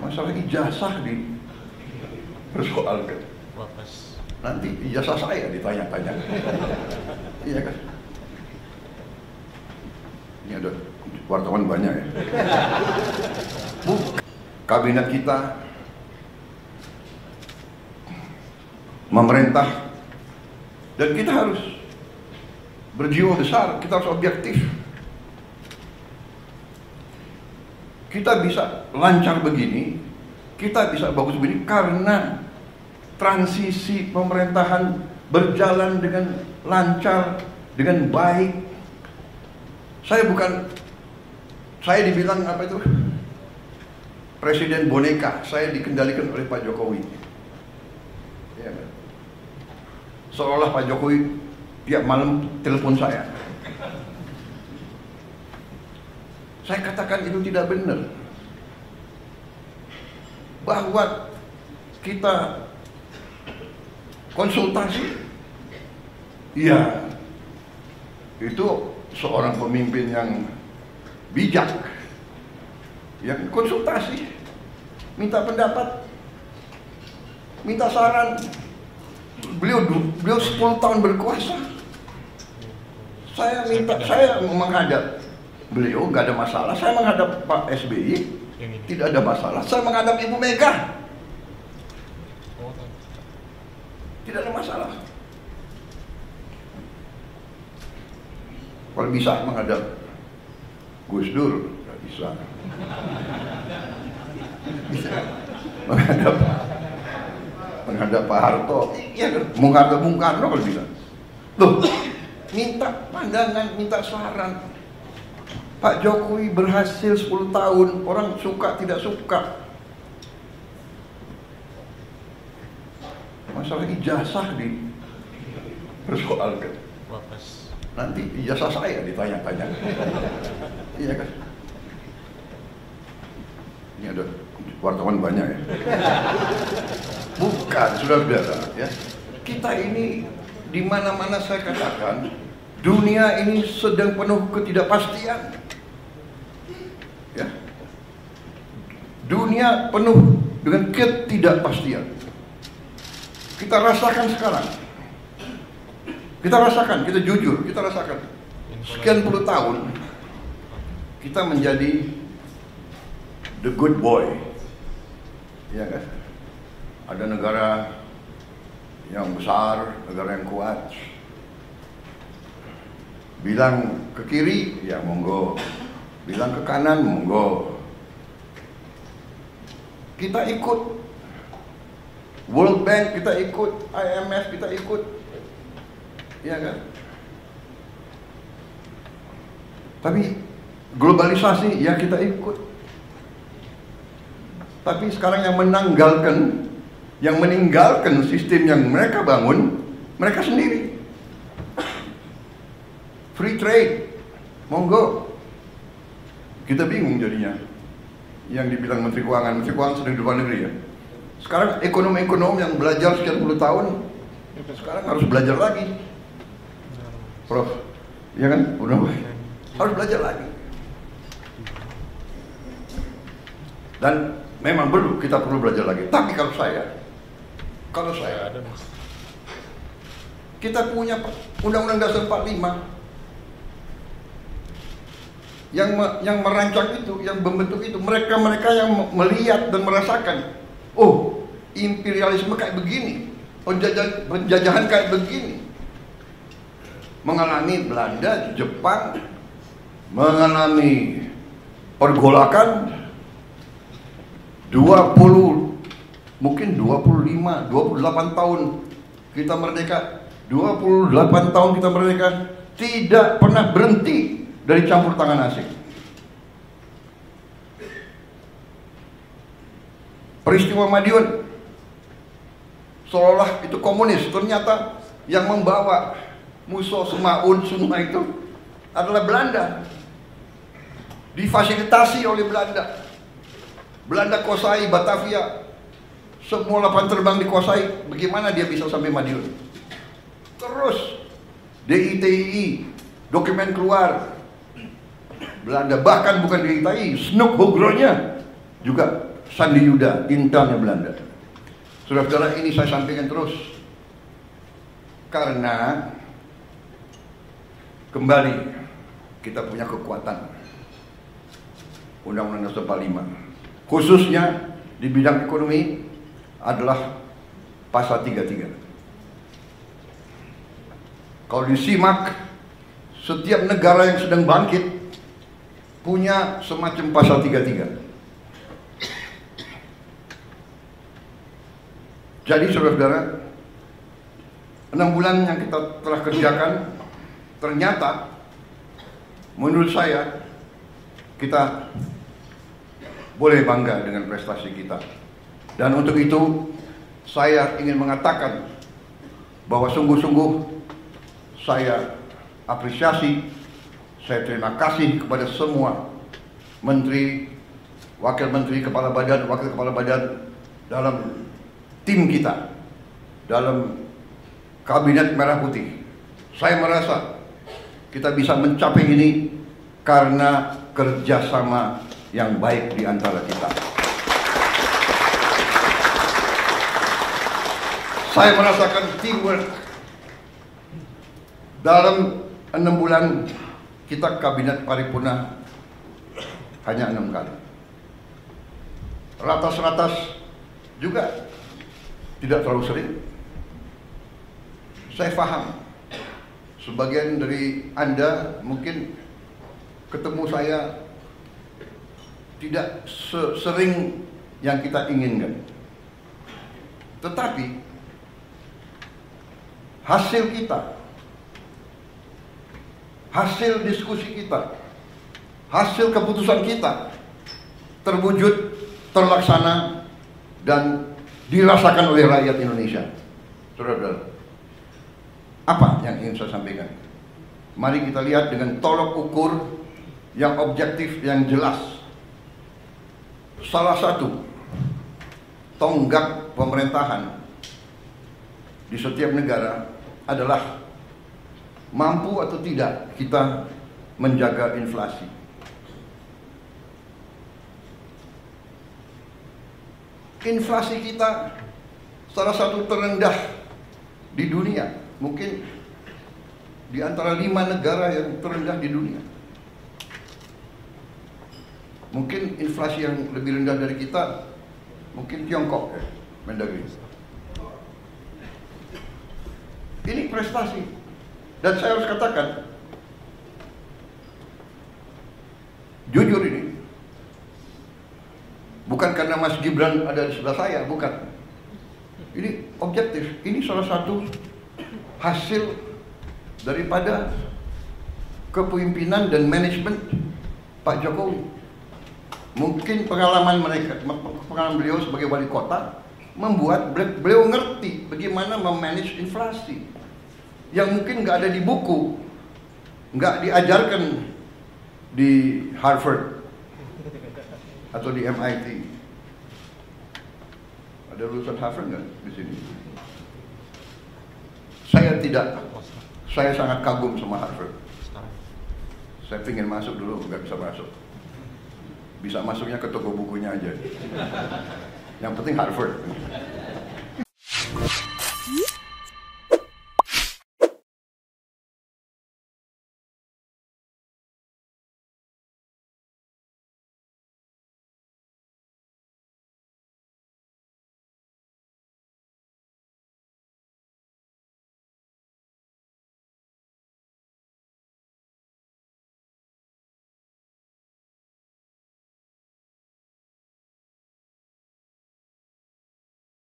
Masalah ijazah dipersoalkan. Nanti ijazah saya ditanya-tanya. Iya kan? Ini ada wartawan banyak ya. Kabinet kita memerintah, dan kita harus berjiwa besar, kita harus objektif. Kita bisa lancar begini, kita bisa bagus begini karena transisi pemerintahan berjalan dengan lancar, dengan baik. Saya dibilang apa itu? Presiden boneka, saya dikendalikan oleh Pak Jokowi. Ya, seolah Pak Jokowi tiap malam telepon saya. Saya katakan itu tidak benar. Bahwa kita konsultasi, ya itu seorang pemimpin yang bijak, yang konsultasi, minta pendapat, minta saran. Beliau 10 tahun berkuasa. Saya menghadap beliau, nggak ada masalah. Saya menghadap Pak SBY, tidak ada masalah. Saya menghadap Ibu Mega, tidak ada masalah. Kalau bisa menghadap Gus Dur, nggak bisa. Menghadap Pak Harto, iya kan? Menghadap Bung Karno kalau bisa. Loh, minta pandangan, minta saran. Pak Jokowi berhasil 10 tahun, orang suka tidak suka. Masalah ijazah dipersoalkan. Nanti ijazah saya ditanya-tanya. Iya kan? Ini ada wartawan banyak ya. Bukan, saudara-saudara ya. Kita ini di mana-mana saya katakan, dunia ini sedang penuh ketidakpastian. Ya. Dunia penuh dengan ketidakpastian. Kita rasakan sekarang. Kita rasakan, kita jujur, kita rasakan. Sekian puluh tahun kita menjadi the good boy. Ya kan? Ada negara yang besar, negara yang kuat. Bilang ke kiri, ya monggo. Bilang ke kanan, monggo. Kita ikut World Bank, kita ikut IMF, kita ikut, ya kan? Tapi globalisasi, ya kita ikut. Tapi sekarang yang meninggalkan sistem yang mereka bangun, mereka sendiri. Free trade, monggo. Kita bingung jadinya. Yang dibilang Menteri Keuangan sudah di luar negeri ya. Sekarang ekonom-ekonom yang belajar sekian puluh tahun, sekarang harus belajar lagi. Prof, ya kan? Udah harus belajar lagi. Dan memang kita perlu belajar lagi. Tapi kalau saya, kita punya Undang-Undang Dasar 45 yang merancang itu, yang membentuk itu, mereka yang melihat dan merasakan, oh, imperialisme kayak begini, penjajahan kayak begini. Mengalami Belanda, Jepang, mengalami pergolakan 20, mungkin 25, 28 tahun kita merdeka, 28 tahun kita merdeka, tidak pernah berhenti dari campur tangan asing. Peristiwa Madiun, seolah itu komunis, ternyata yang membawa musuh Semaun semua itu adalah Belanda. Difasilitasi oleh Belanda. Belanda kuasai Batavia, semua lapangan terbang dikuasai. Bagaimana dia bisa sampai Madiun? Terus DITI, dokumen keluar Belanda, bahkan bukan DITI, Snoek Hogronya juga Sandi Yuda, intelnya Belanda. Saudara-saudara, ini saya sampaikan terus karena kembali kita punya kekuatan. Undang-Undang Dasar 45 khususnya di bidang ekonomi adalah pasal 33. Kalau disimak, setiap negara yang sedang bangkit punya semacam pasal 33. Jadi saudara-saudara, 6 bulan yang kita telah kerjakan, ternyata menurut saya kita boleh bangga dengan prestasi kita. Dan untuk itu saya ingin mengatakan bahwa sungguh-sungguh saya apresiasi, saya terima kasih kepada semua menteri, wakil menteri, kepala badan, wakil kepala badan dalam tim kita, dalam kabinet merah putih. Saya merasa kita bisa mencapai ini karena kerjasama yang baik di antara kita. Saya merasakan teamwork. Dalam 6 bulan kita kabinet paripurna hanya 6 kali. Ratas-ratas juga tidak terlalu sering. Saya paham sebagian dari Anda mungkin ketemu saya tidak sering yang kita inginkan. Tetapi hasil kita, hasil diskusi kita, hasil keputusan kita terwujud, terlaksana, dan dirasakan oleh rakyat Indonesia. Saudara-saudara, apa yang ingin saya sampaikan? Mari kita lihat dengan tolok ukur yang objektif, yang jelas. Salah satu tonggak pemerintahan di setiap negara adalah mampu atau tidak kita menjaga inflasi. Inflasi kita salah satu terendah di dunia, mungkin di antara 5 negara yang terendah di dunia. Mungkin inflasi yang lebih rendah dari kita, mungkin Tiongkok, Mendagri. Ini prestasi. Dan saya harus katakan, jujur ini, bukan karena Mas Gibran ada di sebelah saya, bukan. Ini objektif. Ini salah satu hasil daripada kepemimpinan dan manajemen Pak Jokowi. Mungkin pengalaman beliau sebagai wali kota membuat beliau ngerti bagaimana memanage inflasi yang mungkin nggak ada di buku, nggak diajarkan di Harvard atau di MIT. Ada lulusan Harvard nggak di sini? Saya sangat kagum sama Harvard. Saya ingin masuk dulu, nggak bisa masuk. Bisa masuknya ke toko bukunya aja. Yang penting Harvard.